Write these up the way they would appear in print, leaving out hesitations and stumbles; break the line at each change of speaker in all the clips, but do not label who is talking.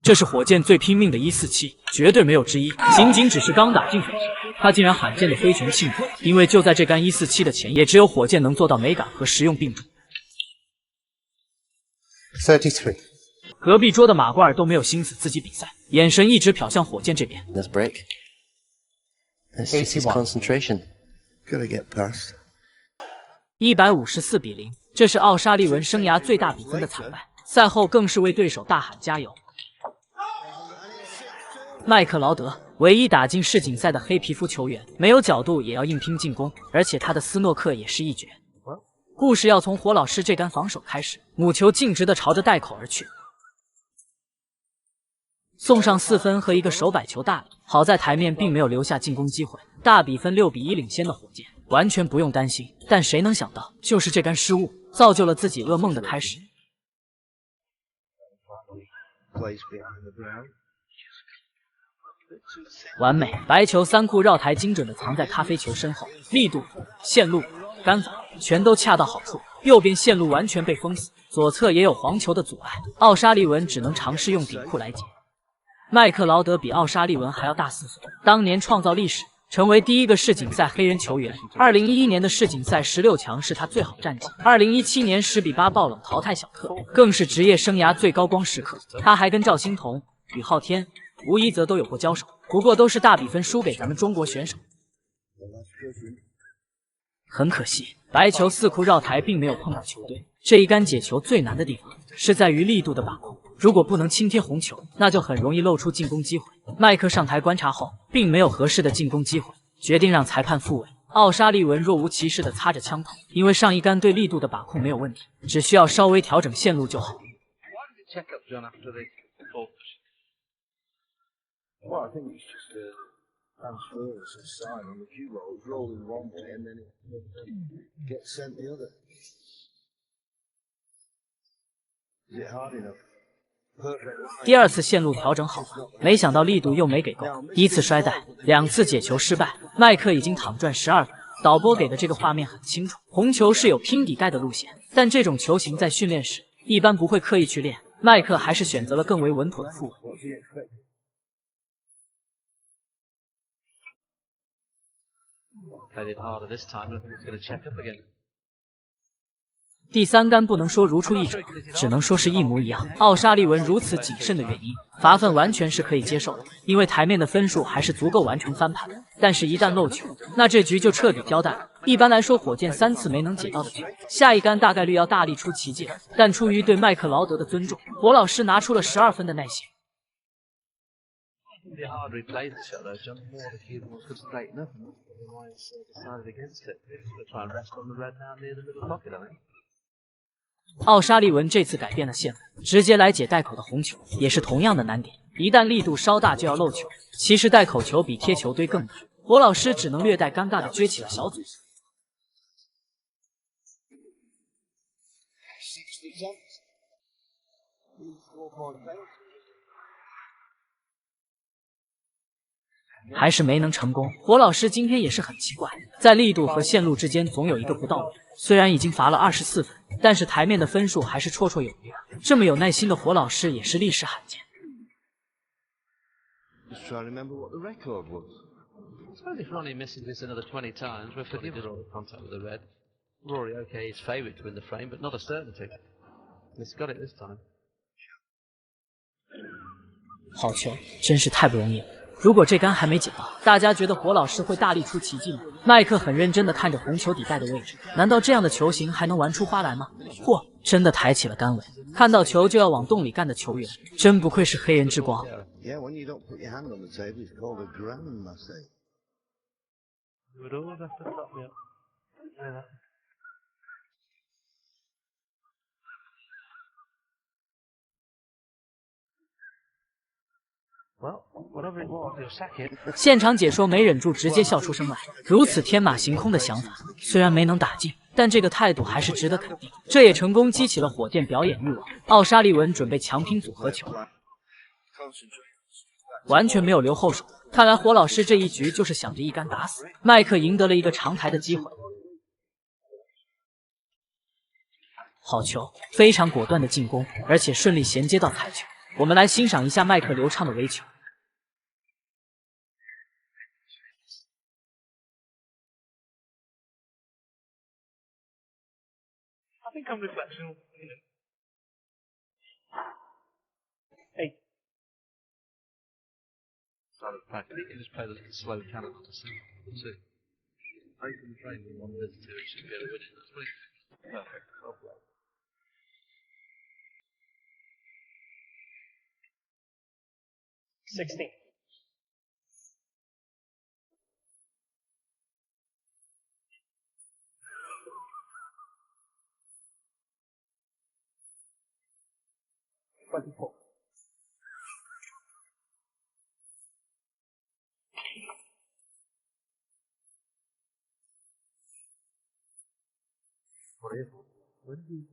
这是火箭最拼命的147，绝对没有之一。仅仅只是刚打进手时，他竟然罕见的挥拳庆祝，因为就在这杆147的前夜，也只有火箭能做到美感和实用并重。
33。
隔壁桌的马瓜尔都没有心思自己比赛，眼神一直瞟向火箭这边。
Let's break. That's just his concentration.
Gotta get past.
154比0，这是奥沙利文生涯最大比分的惨败。赛后更是为对手大喊加油。麦克劳德，唯一打进世锦赛的黑皮肤球员，没有角度也要硬拼进攻，而且他的斯诺克也是一绝。故事要从火老师这杆防守开始，母球径直的朝着袋口而去，送上4分和一个手摆球大礼。好在台面并没有留下进攻机会，大比分6比1领先的火箭完全不用担心。但谁能想到，就是这杆失误，造就了自己噩梦的开始。完美，白球3库绕台精准的藏在咖啡球身后，力度、线路、杆法全都恰到好处。右边线路完全被封死，左侧也有黄球的阻碍，奥沙利文只能尝试用顶库来解。麦克劳德比奥沙利文还要大4岁，当年创造历史，成为第一个世锦赛黑人球员。2011年的世锦赛16强是他最好战绩，2017年10比8爆冷淘汰小特，更是职业生涯最高光时刻。他还跟赵欣彤、宇昊天、吴一泽都有过交手，不过都是大比分输给咱们中国选手。很可惜，白球4库绕台并没有碰到球队。这一杆解球最难的地方是在于力度的把控，如果不能轻贴红球，那就很容易露出进攻机会。麦克上台观察后，并没有合适的进攻机会，决定让裁判复位。奥沙利文若无其事地擦着枪头，因为上一杆对力度的把控没有问题，只需要稍微调整线路就好。
Well, I think it's just a transfer side on the cue roll, rolling one way and then it gets sent the other. Is it hard enough?
第2次线路调整好了，没想到力度又没给够，第1次摔袋，2次解球失败，麦克已经躺赚12分。导播给的这个画面很清楚，红球是有拼底盖的路线，但这种球型在训练时一般不会刻意去练，麦克还是选择了更为稳妥的复位。第3杆不能说如出一辙，只能说是一模一样。奥沙利文如此谨慎的原因，罚分完全是可以接受的，因为台面的分数还是足够完成翻盘。但是，一旦漏球，那这局就彻底交代了。一般来说，火箭3次没能解到的球，下一杆大概率要大力出奇迹。但出于对麦克劳德的尊重，火老师拿出了12分的耐心。
The harder he plays the shot, though, John, the more the cue wants to straighten up, and otherwise decided against it. They'll try and rest on the red now near the middle pocket, I think.
奥沙利文这次改变了线路，直接来解袋口的红球，也是同样的难点。一旦力度稍大就要漏球，其实袋口球比贴球堆更难。火老师只能略带尴尬的撅起了小嘴。还是没能成功。火老师今天也是很奇怪，在力度和线路之间总有一个不到位。虽然已经罚了24分，但是台面的分数还是绰绰有余的。这么有耐心的火老师也是历史罕见。
Just try to remember what the record was.
I suppose if Ronnie misses this another 20 times, we're forgiven all the contact with the red. Rory, okay, is favourite to win the frame, but not a certainty. He's got it this time.
好球，真是太不容易了。如果这杆还没解到，大家觉得火老师会大力出奇迹吗？麦克很认真地看着红球底袋的位置，难道这样的球型还能玩出花来吗？嚯，真的抬起了杆尾，看到球就要往洞里干的球员，真不愧是黑人之光。
Yeah, when you don't put your hand on the table, it's called a grandma save.
You would always have to stop me up. Yeah. Well, whatever it was, he'll sack it.
现场解说没忍住直接笑出声来，如此天马行空的想法，虽然没能打进，但这个态度还是值得肯定。这也成功激起了火箭表演欲望。奥沙利文准备强拼组合球，完全没有留后手。看来火老师这一局就是想着一杆打死。麦克赢得了一个长台的机会。好球，非常果断的进攻，而且顺利衔接到彩球。我们来欣赏一下麦克流畅的微球。
I think on reflection, you know. Hey.
Side of the pack. I think you just play the slow cannon on the two. Open frame with one visitor, it should be able to win it. That's what it's perfect. Well played.
$16. $24.
Where did you?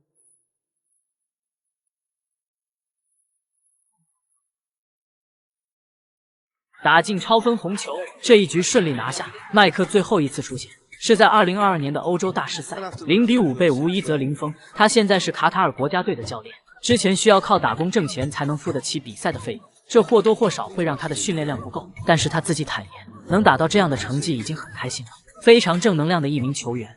打进超分红球，这一局顺利拿下。麦克最后一次出现是在2022年的欧洲大师赛，0比5被无一泽零封。他现在是卡塔尔国家队的教练，之前需要靠打工挣钱才能付得起比赛的费用，这或多或少会让他的训练量不够。但是他自己坦言，能打到这样的成绩已经很开心了，非常正能量的一名球员。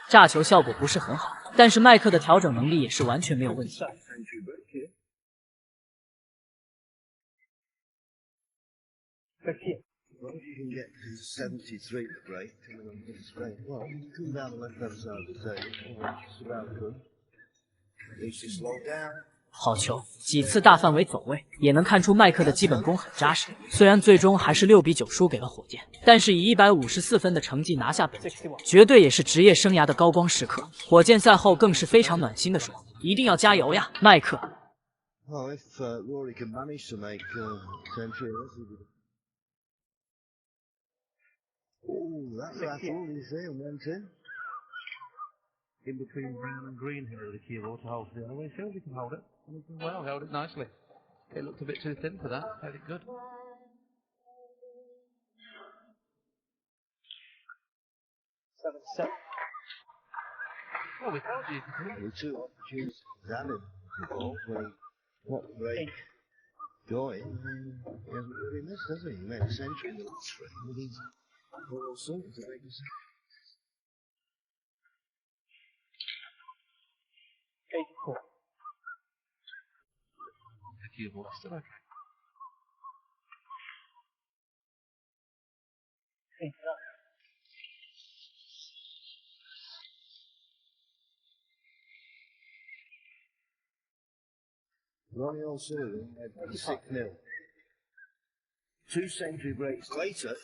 炸球效果不是很好，但是麦克的调整能力也是完全没有问题。
$15.
As long as you can get to 73 to break, coming on this straight. Well, you can come down the left-hand side of the table. Oh, just about good. At least you slow down.
好球，几次大范围走位，也能看出麦克的基本功很扎实。虽然最终还是6比9输给了火箭，但是以154分的成绩拿下本球，绝对也是职业生涯的高光时刻。火箭赛后更是非常暖心的说：“一定要加油呀，麦克！”
Well, if Rory can manage to make century, oh, that's all he's there, went in.
In between brown and green here of the cue ball to hold the other way. Sure, we can hold it. And we can well held it nicely. It looked a bit too thin for that. Held it good.
7-7.
Well, we told you.
The two opportunities having the ball when he got the break going. He hasn't really missed, has he? He made a century in the last three. But he's all sorts to make a century.
84.
The cue ball still okay.
89.
Ronnie O'Sullivan had 6-0. 2 century breaks later.